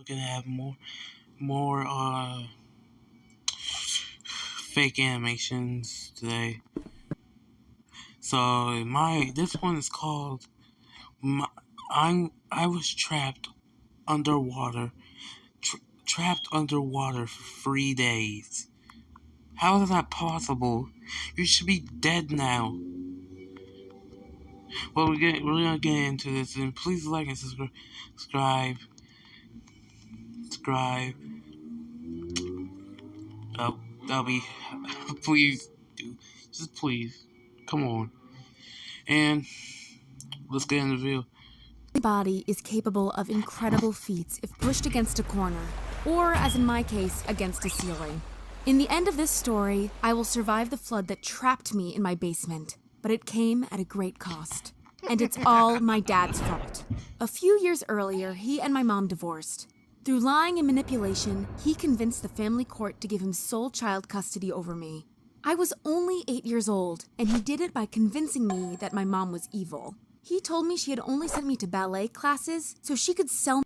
gonna have more fake animations today. So this one is called I was trapped underwater, trapped underwater for 3 days. How is that possible? You should be dead now. Well, we're gonna get into this, and please like and subscribe. Oh, that'll be please do, just please, come on, and let's get into the video. My body is capable of incredible feats if pushed against a corner, or as in my case, against a ceiling. In the end of this story, I will survive the flood that trapped me in my basement, but it came at a great cost. And it's all my dad's fault. A few years earlier, he and my mom divorced. Through lying and manipulation, he convinced the family court to give him sole child custody over me. I was only 8 years old, and he did it by convincing me that my mom was evil. He told me she had only sent me to ballet classes so she could sell me.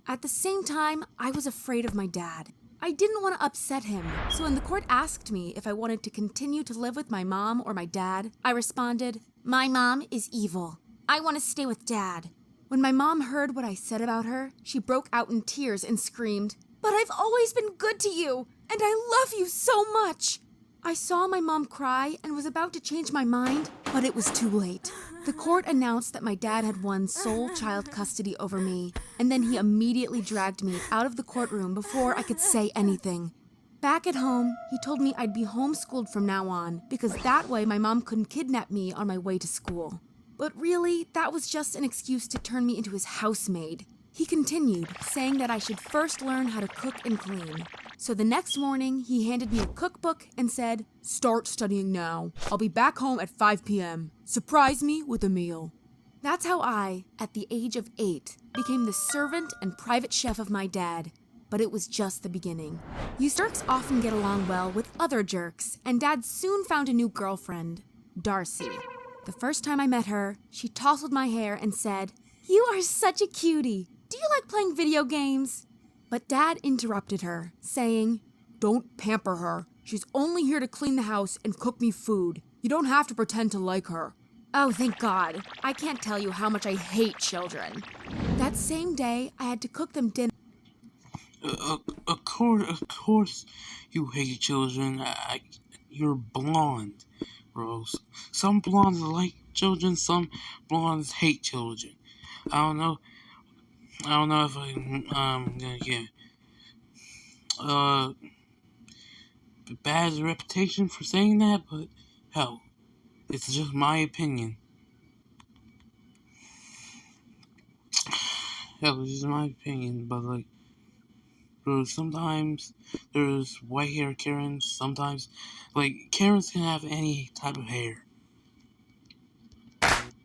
At the same time, I was afraid of my dad. I didn't want to upset him, so when the court asked me if I wanted to continue to live with my mom or my dad, I responded, "My mom is evil. I want to stay with Dad." When my mom heard what I said about her, she broke out in tears and screamed, "But I've always been good to you, and I love you so much." I saw my mom cry and was about to change my mind, but it was too late. The court announced that my dad had won sole child custody over me, and then he immediately dragged me out of the courtroom before I could say anything. Back at home, he told me I'd be homeschooled from now on, because that way my mom couldn't kidnap me on my way to school. But really, that was just an excuse to turn me into his housemaid. He continued, saying that I should first learn how to cook and clean. So the next morning, he handed me a cookbook and said, "Start studying now. I'll be back home at 5 p.m. Surprise me with a meal." That's how I, at the age of 8, became the servant and private chef of my dad. But it was just the beginning. You jerks often get along well with other jerks, and Dad soon found a new girlfriend, Darcy. The first time I met her, she tousled my hair and said, "You are such a cutie. Do you like playing video games?" But Dad interrupted her, saying, "Don't pamper her. She's only here to clean the house and cook me food. You don't have to pretend to like her." Oh, thank God. I can't tell you how much I hate children. That same day, I had to cook them dinner. Of course, you hate children. You're blonde, Rose. Some blondes like children, some blondes hate children. I don't know if I'm gonna get bad reputation for saying that, but hell, it's just my opinion. Hell, it's just my opinion, but like, sometimes there's white hair Karens, sometimes, like, Karens can have any type of hair.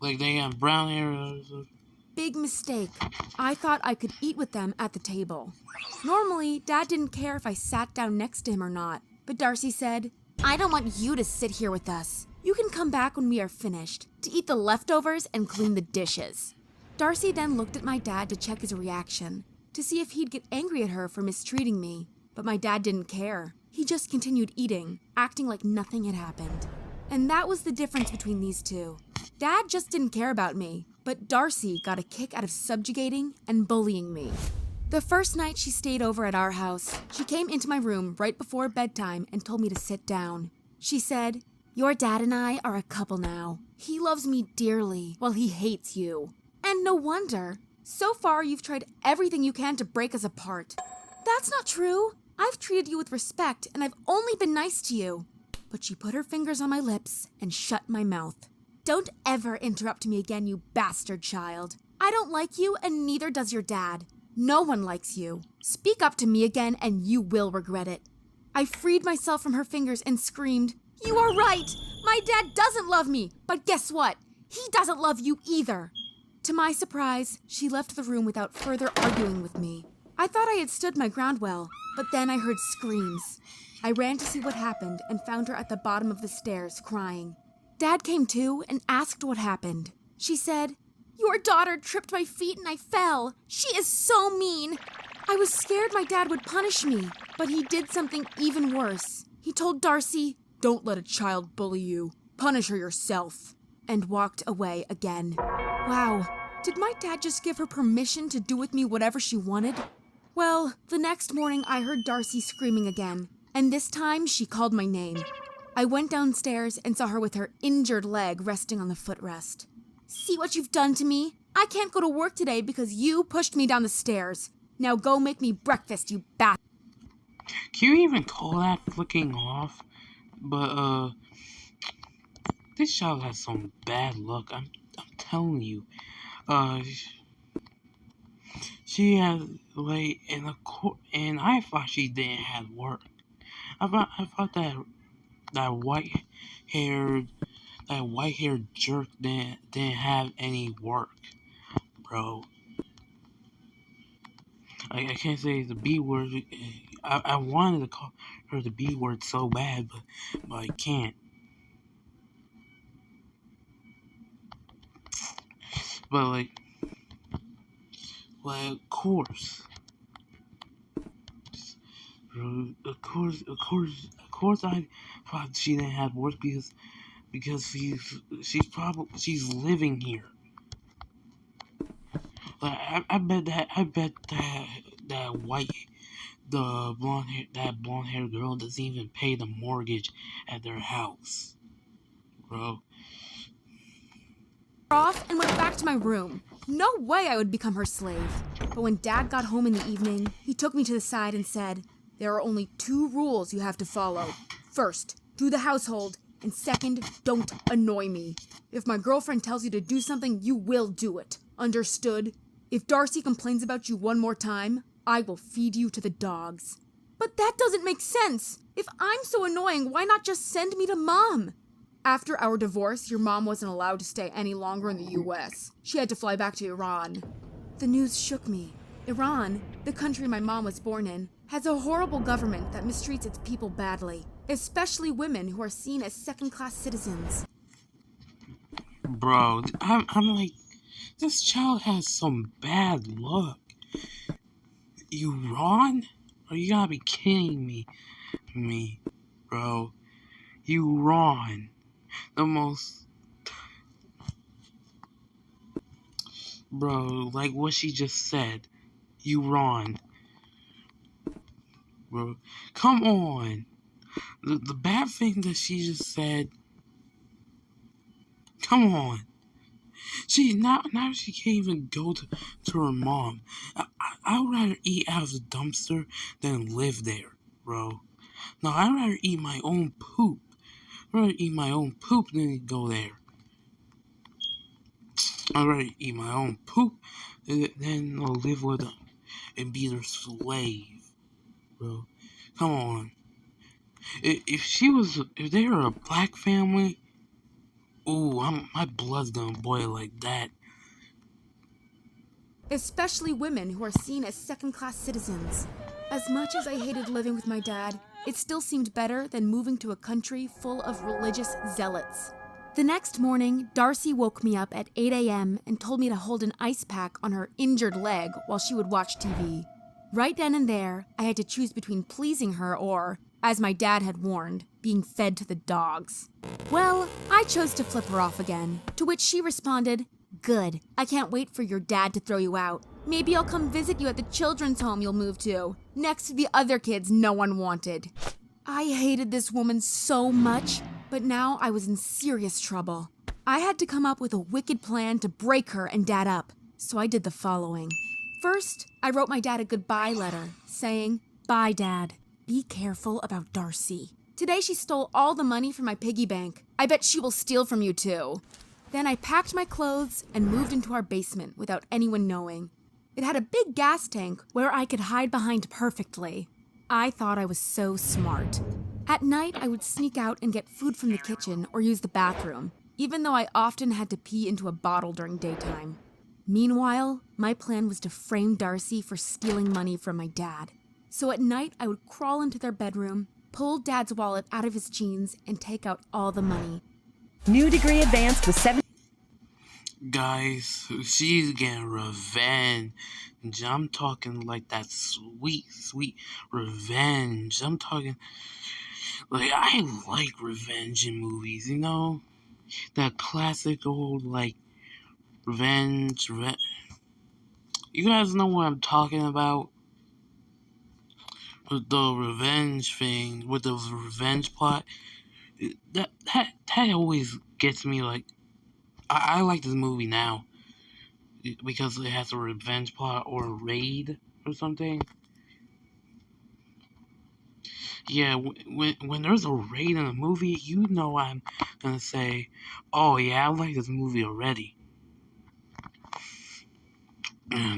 Like, they have brown hair. Big mistake. I thought I could eat with them at the table. Normally, Dad didn't care if I sat down next to him or not, but Darcy said, "I don't want you to sit here with us. You can come back when we are finished, to eat the leftovers and clean the dishes." Darcy then looked at my dad to check his reaction, to see if he'd get angry at her for mistreating me, but my dad didn't care. He just continued eating, acting like nothing had happened. And that was the difference between these two. Dad just didn't care about me, but Darcy got a kick out of subjugating and bullying me. The first night she stayed over at our house, she came into my room right before bedtime and told me to sit down. She said, "Your dad and I are a couple now. He loves me dearly, while he hates you. And no wonder. So far, you've tried everything you can to break us apart." "That's not true. I've treated you with respect, and I've only been nice to you." But she put her fingers on my lips and shut my mouth. "Don't ever interrupt me again, you bastard child. I don't like you, and neither does your dad. No one likes you. Speak up to me again, and you will regret it." I freed myself from her fingers and screamed, "You are right! My dad doesn't love me, but guess what? He doesn't love you either." To my surprise, she left the room without further arguing with me. I thought I had stood my ground well, but then I heard screams. I ran to see what happened and found her at the bottom of the stairs crying. Dad came too and asked what happened. She said, Your daughter tripped my feet and I fell. She is so mean. I was scared my dad would punish me, but he did something even worse. He told Darcy, "Don't let a child bully you. Punish her yourself," and walked away again. Wow, did my dad just give her permission to do with me whatever she wanted? Well, the next morning I heard Darcy screaming again, and this time she called my name. I went downstairs and saw her with her injured leg resting on the footrest. "See what you've done to me? I can't go to work today because you pushed me down the stairs. Now go make me breakfast, you bat." Can you even call that flicking off? But, this child has some bad luck. I'm telling you. She had, like, and I thought she didn't have work. I thought that white-haired jerk didn't have any work, bro. I can't say the B word. I wanted to call her the B word so bad, but I can't. But of course, of course, I thought she didn't have work because she's living here. Like I bet that blonde haired girl doesn't even pay the mortgage at their house, bro. Off and went back to my room. No way I would become her slave. But when Dad got home in the evening, he took me to the side and said, "There are only 2 rules you have to follow. First, do the household, and second, don't annoy me. If my girlfriend tells you to do something, you will do it. Understood? If Darcy complains about you one more time, I will feed you to the dogs." But that doesn't make sense. If I'm so annoying, why not just send me to Mom? After our divorce, your mom wasn't allowed to stay any longer in the US. She had to fly back to Iran. The news shook me. Iran, the country my mom was born in, has a horrible government that mistreats its people badly, especially women who are seen as second-class citizens. Bro, I'm like, this child has some bad luck. Iran? Or you gotta be kidding me, bro. Iran. The most, bro, like what she just said. Iran. Bro, come on. The bad thing that she just said. Come on. Now she can't even go to her mom. I would rather eat out of the dumpster than live there, bro. No, I'd rather eat my own poop. I'd rather eat my own poop than go there. I'd rather eat my own poop than live with them and be their slave, bro. Come on. If they were a black family, ooh, my blood's gonna boil like that. Especially women who are seen as second-class citizens. As much as I hated living with my dad, it still seemed better than moving to a country full of religious zealots. The next morning, Darcy woke me up at 8 a.m. and told me to hold an ice pack on her injured leg while she would watch TV. Right then and there, I had to choose between pleasing her or, as my dad had warned, being fed to the dogs. Well, I chose to flip her off again, to which she responded, "Good. I can't wait for your dad to throw you out. Maybe I'll come visit you at the children's home you'll move to, next to the other kids no one wanted." I hated this woman so much, but now I was in serious trouble. I had to come up with a wicked plan to break her and Dad up, so I did the following. First, I wrote my dad a goodbye letter, saying, "Bye, Dad. Be careful about Darcy. Today she stole all the money from my piggy bank. I bet she will steal from you too." Then I packed my clothes and moved into our basement without anyone knowing. It had a big gas tank where I could hide behind perfectly. I thought I was so smart. At night, I would sneak out and get food from the kitchen or use the bathroom, even though I often had to pee into a bottle during daytime. Meanwhile, my plan was to frame Darcy for stealing money from my dad. So at night, I would crawl into their bedroom, pull Dad's wallet out of his jeans, and take out all the money. New degree advanced with 7. Guys, she's getting revenge. I'm talking like that sweet, sweet revenge. I'm talking like I like revenge in movies, you know? That classic old like revenge. You guys know what I'm talking about? With the revenge thing, with the revenge plot. That always gets me like. I like this movie now because it has a revenge plot or a raid or something. Yeah, when there's a raid in a movie, you know I'm gonna say, "Oh yeah, I like this movie already."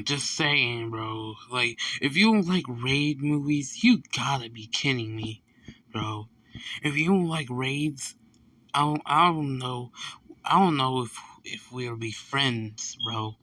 Just saying, bro. Like, if you don't like raid movies, you gotta be kidding me, bro. If you don't like raids, I don't know. I don't know if we'll be friends, bro.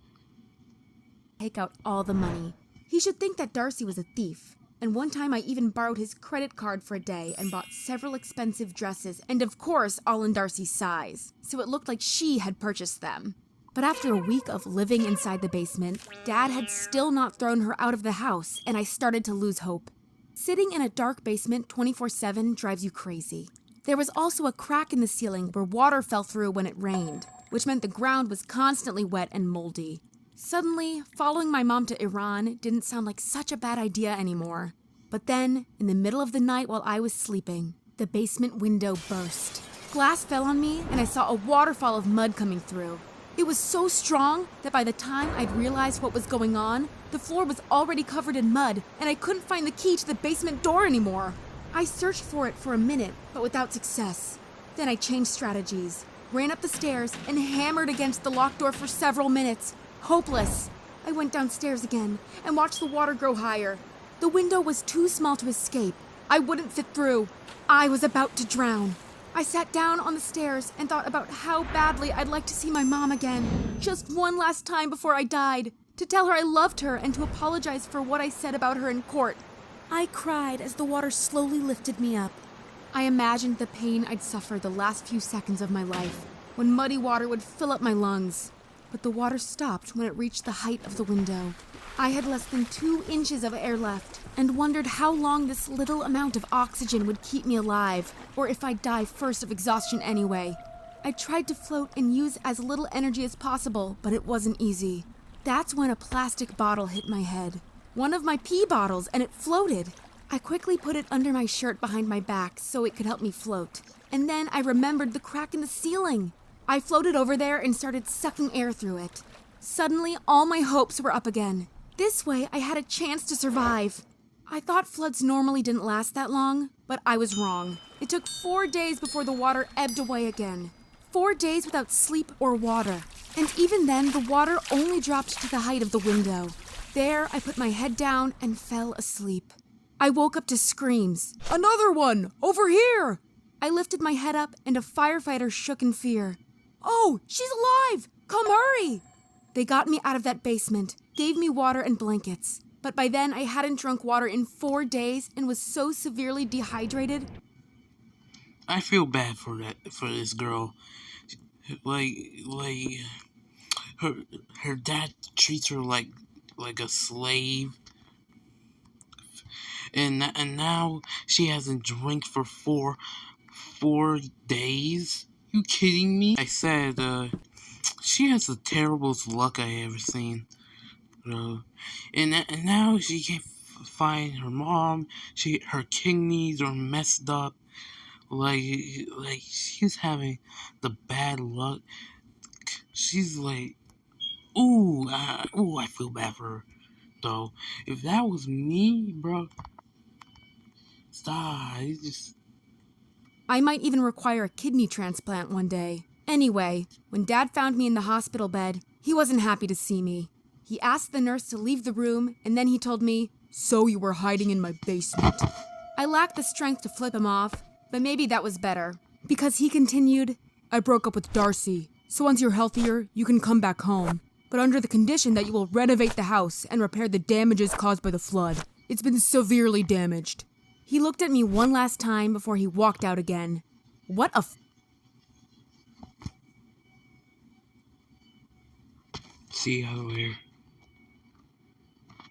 Take out all the money. He should think that Darcy was a thief. And one time I even borrowed his credit card for a day and bought several expensive dresses, and of course, all in Darcy's size, so it looked like she had purchased them. But after a week of living inside the basement, Dad had still not thrown her out of the house, and I started to lose hope. Sitting in a dark basement 24/7 drives you crazy. There was also a crack in the ceiling where water fell through when it rained, which meant the ground was constantly wet and moldy. Suddenly, following my mom to Iran didn't sound like such a bad idea anymore. But then, in the middle of the night while I was sleeping, the basement window burst. Glass fell on me, and I saw a waterfall of mud coming through. It was so strong that by the time I'd realized what was going on, the floor was already covered in mud, and I couldn't find the key to the basement door anymore. I searched for it for a minute, but without success. Then I changed strategies, ran up the stairs, and hammered against the locked door for several minutes. Hopeless. I went downstairs again and watched the water grow higher. The window was too small to escape. I wouldn't fit through. I was about to drown. I sat down on the stairs and thought about how badly I'd like to see my mom again. Just one last time before I died. To tell her I loved her and to apologize for what I said about her in court. I cried as the water slowly lifted me up. I imagined the pain I'd suffer the last few seconds of my life, when muddy water would fill up my lungs. But the water stopped when it reached the height of the window. I had less than 2 inches of air left, and wondered how long this little amount of oxygen would keep me alive, or if I'd die first of exhaustion anyway. I tried to float and use as little energy as possible, but it wasn't easy. That's when a plastic bottle hit my head. One of my pee bottles, and it floated. I quickly put it under my shirt behind my back so it could help me float. And then I remembered the crack in the ceiling. I floated over there and started sucking air through it. Suddenly, all my hopes were up again. This way, I had a chance to survive. I thought floods normally didn't last that long, but I was wrong. It took 4 days before the water ebbed away again. 4 days without sleep or water. And even then, the water only dropped to the height of the window. There, I put my head down and fell asleep. I woke up to screams. "Another one! Over here!" I lifted my head up, and a firefighter shook in fear. "Oh, she's alive! Come hurry!" They got me out of that basement, gave me water and blankets. But by then, I hadn't drunk water in 4 days and was so severely dehydrated. I feel bad for this girl. Like her dad treats her like a slave. And now she hasn't drank for four days. You kidding me? I said, she has the terriblest luck I ever seen. And now she can't find her mom. Her kidneys are messed up. Like she's having the bad luck. She's like, I feel bad for her. Though, if that was me, bro, stop. I might even require a kidney transplant one day. Anyway, when Dad found me in the hospital bed, he wasn't happy to see me. He asked the nurse to leave the room, and then he told me, "So you were hiding in my basement." I lacked the strength to flip him off, but maybe that was better. Because he continued, "I broke up with Darcy, so once you're healthier, you can come back home. But under the condition that you will renovate the house and repair the damages caused by the flood. It's been severely damaged." He looked at me one last time before he walked out again. What a See you guys later.